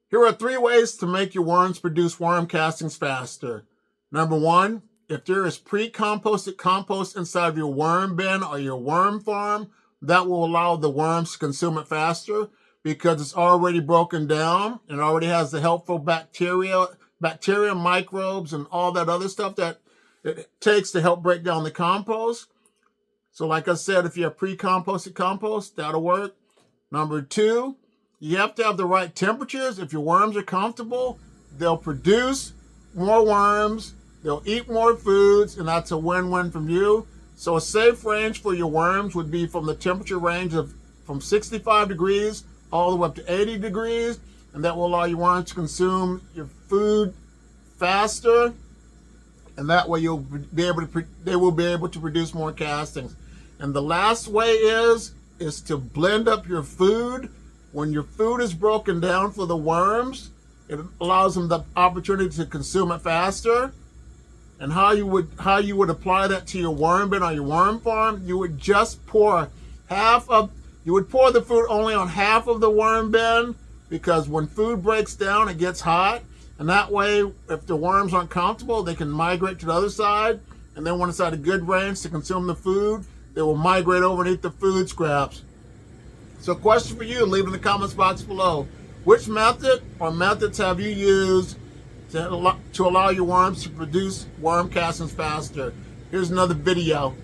Here are 3 ways to make your worms produce worm castings faster. Number 1, if there is pre-composted compost inside of your worm bin or your worm farm, that will allow the worms to consume it faster because it's already broken down and already has the helpful bacteria, microbes, and all that other stuff that it takes to help break down the compost. So like I said, if you have pre-composted compost, that'll work. Number 2, you have to have the right temperatures. If your worms are comfortable, they'll produce more worms, they'll eat more foods, and that's a win-win from you. So a safe range for your worms would be from the temperature range of from 65 degrees all the way up to 80 degrees, and that will allow your worms to consume your food faster, and that way they will be able to produce more castings. And the last way is to blend up your food. When your food is broken down for the worms, it allows them the opportunity to consume it faster. And how you would apply that to your worm bin or your worm farm, you would just pour the food only on half of the worm bin, because when food breaks down, it gets hot. And that way, if the worms aren't comfortable, they can migrate to the other side. And then when it's at a good range to consume the food, they will migrate over and eat the food scraps. So question for you, leave it in the comments box below. Which method or methods have you used to allow your worms to produce worm castings faster? Here's another video.